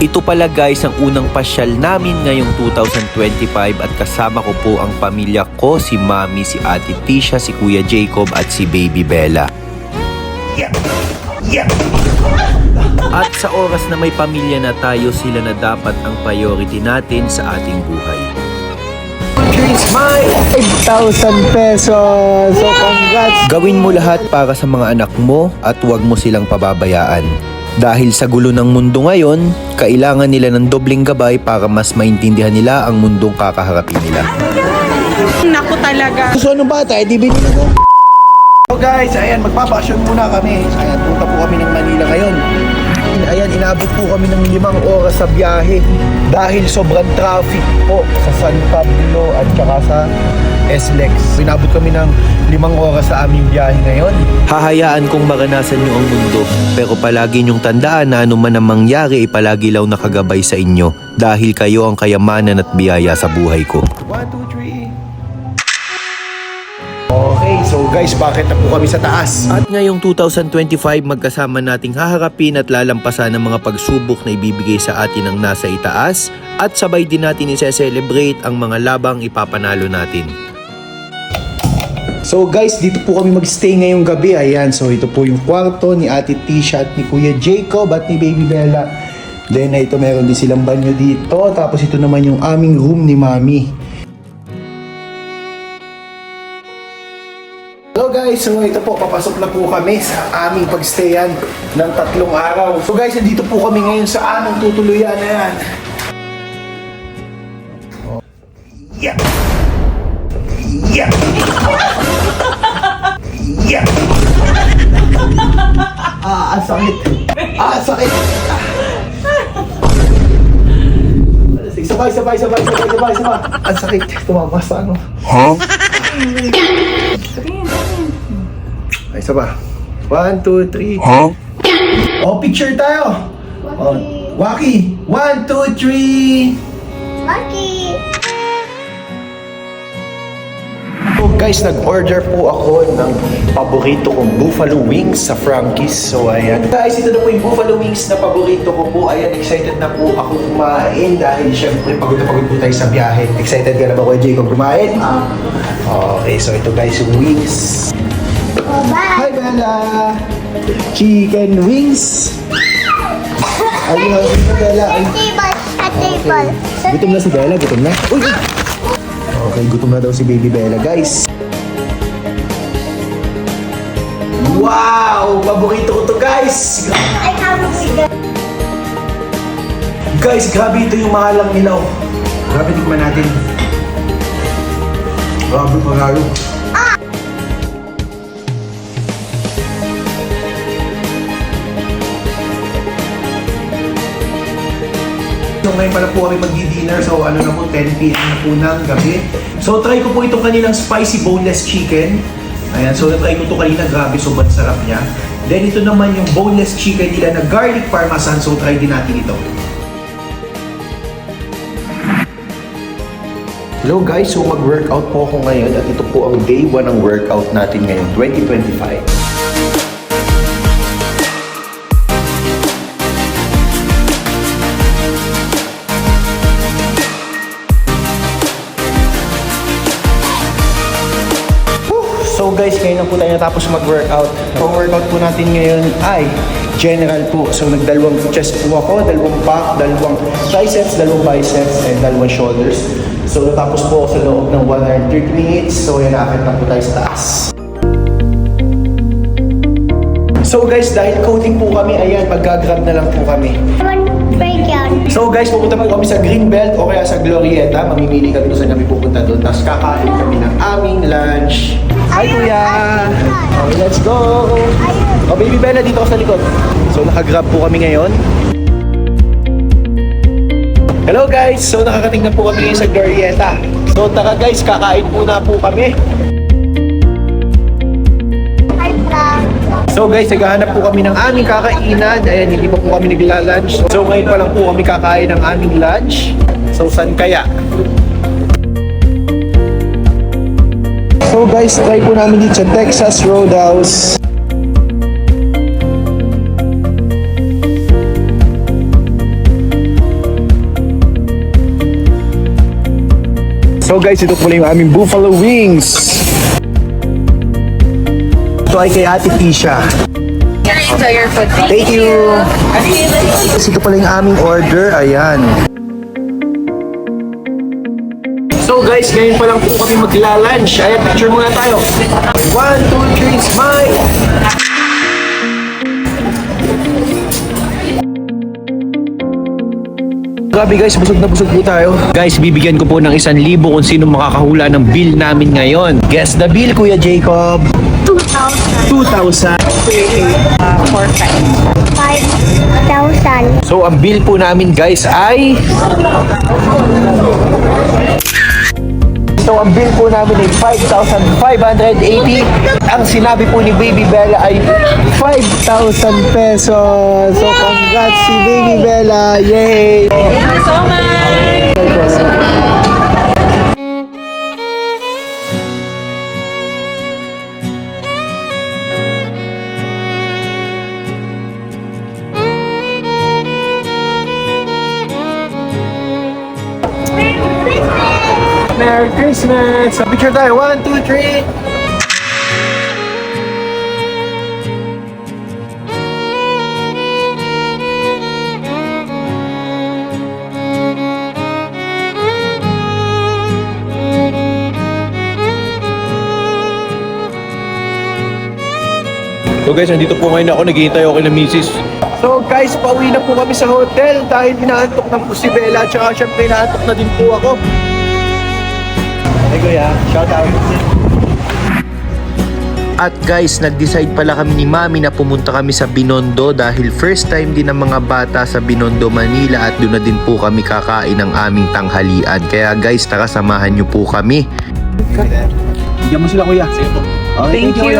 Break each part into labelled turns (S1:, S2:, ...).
S1: Ito pala guys ang unang pasyal namin ngayong 2025 at kasama ko po ang pamilya ko, si Mami, si Ate Tisha, si Kuya Jacob at si Baby Bella. At sa oras na may pamilya na tayo, sila na dapat ang priority natin sa ating buhay. Here's my
S2: 8,000 pesos. So congrats.
S1: Gawin mo lahat para sa mga anak mo at huwag mo silang pababayaan. Dahil sa gulo ng mundo ngayon, kailangan nila ng dobling gabay para mas maintindihan nila ang mundong kakaharapin nila.
S3: Naku talaga.
S2: So ano ba tayo? Di binili ko. So guys, ayan, magpapasyon muna kami. Ayan, punta po kami ng Manila ngayon. Ayan, inabot po kami ng 5 oras sa biyahe dahil sobrang traffic po sa San Pablo at saka sa SLEX. Inabot kami ng 5 oras sa aming biyahe ngayon.
S1: Hahayaan kong maranasan nyo ang mundo, pero palagi nyong tandaan na anuman ang mangyari ay palagi lang nakagabay sa inyo dahil kayo ang kayamanan at biyaya sa buhay ko.
S2: 1, 2, 3. Okay, so guys, bakit na po kami sa taas?
S1: At ngayong 2025, magkasama nating haharapin at lalampasan ang mga pagsubok na ibibigay sa atin ng nasa itaas at sabay din natin i-celebrate ang mga labang ipapanalo natin.
S2: So guys, dito po kami magstay ngayong gabi. Ayan, so ito po yung kwarto ni Ate Tisha at ni Kuya Jacob at ni Baby Bella. Then ito meron din silang banyo dito. Tapos ito naman yung aming room ni Mami. So guys, so ito po, papasok na po kami sa aming pagstayan ng 3 araw. So guys, dito po kami ngayon sa aming tutuluyan na yan. Yeah! Yeah! Yeah! Ang sakit! Ang sakit! Sabay! Ang sakit! Tumama sa ano? Huh? Ay, isa pa. 1, 2, 3. Huh? Oh, picture tayo! Oh, Waki! 1, 2, 3!
S4: Lucky!
S2: So guys, nag-order po ako ng paborito kong buffalo wings sa Frankie's. So ayan. Guys, ito na po yung buffalo wings na paborito ko po. Ayan, excited na po ako kumain dahil syempre pagod na pagod po tayo sa biyahe. Excited ka na ba, Kuya Jacob, kumain? Okay, so ito guys, yung wings.
S4: Bye!
S2: Hi Bella! Chicken wings! Ayun, Bella. Ay.
S4: At table.
S2: Gutom na si Bella, gutom na. Uy! Okay, gutom na daw si Baby Bella, guys. Wow! Paborito ko to, guys!
S4: Ay, tawag siya.
S2: Guys, grabe ito yung mahalang nilaw. Grabe, tikman natin. Grabe, pagalo. So ngayon pala po kami magdi-dinner. So ano na po, 10 PM na po ng gabi. So try ko po itong kanilang spicy boneless chicken. Ayan, so na-try ko ito kanina. Grabe, sobrang sarap niya. Then ito naman yung boneless chicken nila na garlic parmesan. So try din natin ito. Hello guys, so mag-workout po ako ngayon at ito po ang day 1 ng workout natin ngayon, 2025. So guys, ngayon na po tayo natapos mag-workout. Ang workout po natin ngayon ay general po. So nagdalawang chest po ako, dalawang back, dalawang triceps, dalawang biceps, and dalawang shoulders. So natapos po ako sa loob ng 1 hour and 30 minutes. So yan, akit na po tayo sa taas. So guys, dahil coding po kami, ayan, mag-grab na lang po kami.
S4: Break yan.
S2: So guys, pupunta po kami sa Greenbelt o kaya sa Glorieta. Mamimili kami kung saan kami pupunta doon. Tapos kakain kami ng aming lunch. Hi Kuya! Okay, let's go! Oh, Baby Bella, dito ka sa likod. So naka-grab po kami ngayon. Hello guys! So nakakating na po kami ngayon sa Glorieta. So tara guys, kakain po na po kami. So guys, naghahanap po kami ng aming kakainan. Ayan, hindi pa po kami nagla-lunch. So ngayon pa lang po kami kakain ng aming lunch. So saan kaya? So guys, try po namin dito sa Texas Roadhouse. So guys, ito pala yung aming buffalo wings. Ito ay kay Ate Tisha.
S3: Enjoy your food.
S2: Thank you. Ito pala yung aming order. Ayan. So guys, ngayon pa lang po kami magla-lunch. Ayan, picture muna tayo. 1, 2, 3, smile! Grabe guys, busog na busog po tayo. Guys, bibigyan ko po ng 1,000 kung sino makakahula ng bill namin ngayon. Guess the bill, Kuya Jacob. 2,000.
S4: 5,000.
S2: So, ang bill po namin guys ay... So, ang bill po namin ay 5,580. Ang sinabi po ni Baby Bella ay 5,000 pesos. So, congrats si Baby Bella. Yay!
S3: Thank you so much.
S2: Merry Christmas! So, picture tayo. 1, 2, 3. So guys, nandito po ngayon ako, naghihintay ako kay na misis. So guys, pauwi na po kami sa hotel dahil inaantok na po si Bella at saka syempre inaantok na din po ako. Hey kuya, shout out.
S1: At guys, nag-decide pala kami ni Mami na pumunta kami sa Binondo dahil first time din ng mga bata sa Binondo, Manila at doon na din po kami kakain ng aming tanghalian. Kaya guys, tara samahan niyo po kami.
S2: Bigyan mo sila kuya. Okay,
S3: Thank you.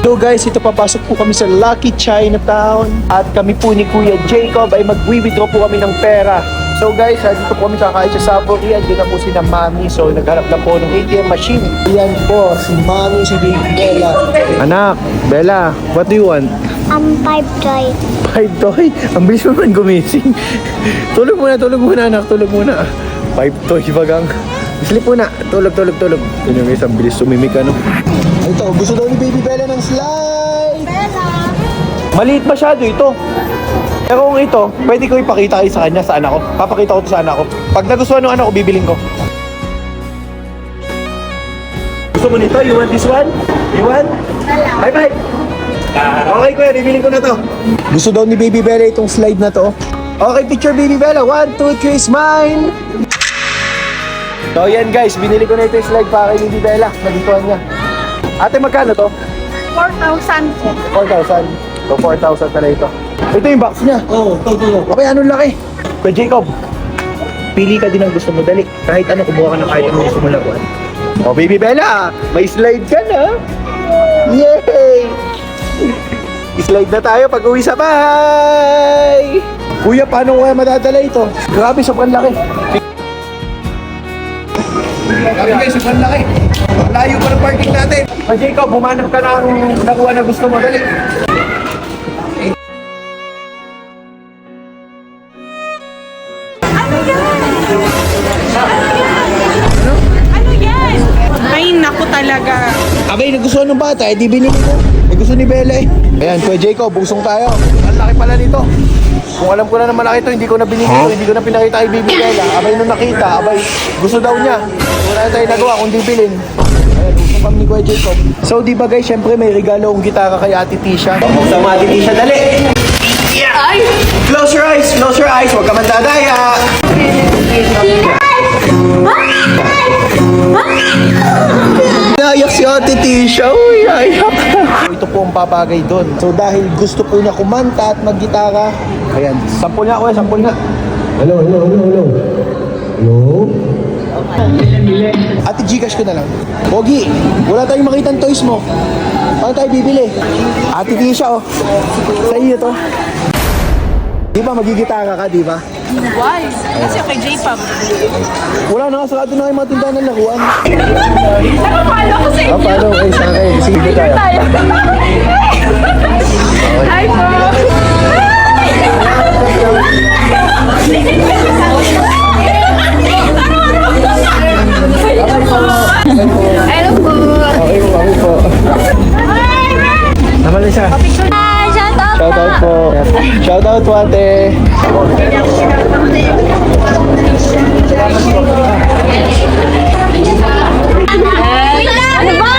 S2: So guys, ito papasok po kami sa Lucky Chinatown at kami po ni Kuya Jacob ay mag-withdraw po kami ng pera. So guys, dito po kami kakain sa Savory. Andun na po si na Mami. So nagharap na po ng ATM machine. Yan po, si Mami, si Baby Bella. Anak, Bella, what do you want?
S4: 5 toy.
S2: 5 toy? Ang bilis mo naman gumising. Tulog muna anak, tulog muna. 5 toy bagang. Sleep muna, tulog. Yun yung guys, ang bilis sumimik ano. Ito, gusto daw ni Baby Bella ng slide.
S4: Bella.
S2: Maliit masyado ito. Pero kung ito, pwede ko ipakita kayo sa kanya, sa anak ko. Papakita ko to sa anak ko. Pag nagustuhan ng anak ko, bibiling ko. Gusto mo nito? You want this one? You want? Bye bye. Okay kuya, bibiling ko na to. Gusto daw ni Baby Bella itong slide na to. Okay, picture Baby Bella. 1, 2, 3, smile! So yan guys, binili ko na ito yung slide para kay Baby Bella. Nagustuhan niya. Ate, magkano to?
S3: 4,000 po.
S2: 4,000. So 4,000 pala ito. Ito yung box niya. Oo, ito. Okay, anong laki? Kuya Jacob, pili ka din ang gusto mo. Dali. Kahit ano, kumuha ka ng kahit ano gusto mo laguan. Oh, Baby Bella, may slide ka na. Yay! Slide na tayo pag uwi sa bahay. Kuya, paano ko kaya madadala ito? Grabe, sobrang laki. Grabe guys, sobrang laki. Layo pa ng parking natin. Kuya Jacob, bumanap ka ng nakuha na gusto mo. Dali.
S3: Ano yan? Ay, naku talaga.
S2: Abay, nagustuhan ng bata, di binili ko. Gusto ni Bella eh. Ayan, Kuya Jacob, busong tayo. Ang laki pala nito. Kung alam ko na naman malaki ito, hindi ko na binili ito, hindi ko na pinakita kay Baby Bella. Abay, nung nakita, abay, gusto daw niya. Wala na tayo nagawa kundi bilhin. Ayan, gusto kami ni Kuya Jacob. So, di ba guys, syempre may regalo akong gitara kay Ate Tisha. Sa mga Ate Tisha, dali! Yeah! Close your eyes, huwag ka mandadaya! Nayak si Ate Tisha, uy, ayak. Ito po ang papagay doon. So dahil gusto po niya kumanta at maggitara, ayan, sampol nga kuya, sampol nga. Hello? Ate Gcash ko na lang. Pogi, wala tayong makitang toys mo. Paano tayo bibili? Ate Tisha, oh. Sa iyo to. Di ba magigitara ka, di ba?
S3: Why? Kasi kay J-Pop.
S2: Wala na, sarado na kayo mga tindahan ng laruan.
S3: Ano palo ko sa inyo?
S2: Paano kayo sa akin? Sige tayo.
S3: Hi po!
S2: out po ate.
S4: Ano ba?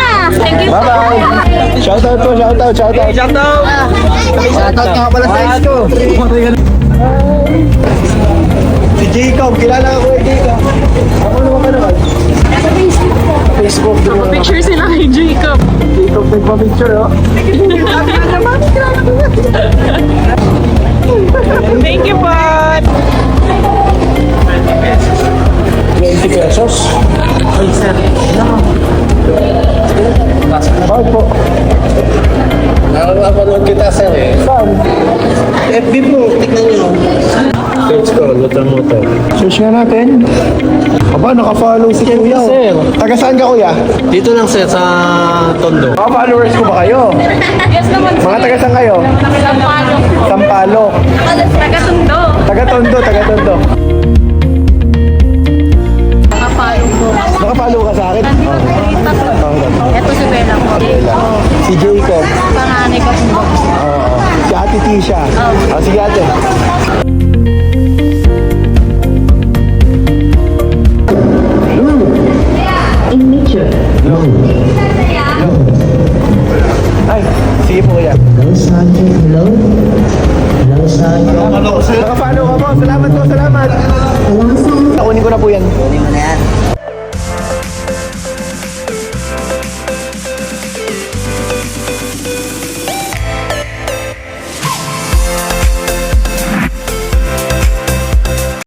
S2: Bye-bye. Shout out po, shout out, shout out. Shout out. Shout out nga pala sa ex ko. Si Jacob, kilala ko kay Jacob. Ako naman ka naman. Facebook.
S3: Picture sila kay Jacob.
S2: Jacob nagpa-picture, oh.
S3: Thank you po.
S2: 20 pesos. Ay, sir. Bakit po?
S5: Nakakapanood kita, sir.
S2: Saan?
S5: FB po, tignan nyo. Search ko, Lutang Motor.
S2: Search nga natin. Aba, naka-follow si Kuya. oh.
S5: sir.
S2: Taga saan ka, Kuya?
S5: Dito lang, sir, sa Tondo.
S2: Mga followers ko ba kayo?
S3: Yes naman.
S2: Mga taga saan kayo?
S3: Sampalo.
S2: Sampalo.
S3: Taga-Tondo.
S2: Taga-Tondo, taga-Tondo.
S3: Nakapalo po.
S2: Naka-follow ka sa akin?
S3: Ito si Bella po.
S2: Si Jacob.
S3: Panganay ko po.
S2: Oo. Si Ate Tisha. Sige ate. Ay, sige po kuya. Hello, sir. Naka-follow ka po. Salamat po, salamat. Kunin ko na po yan.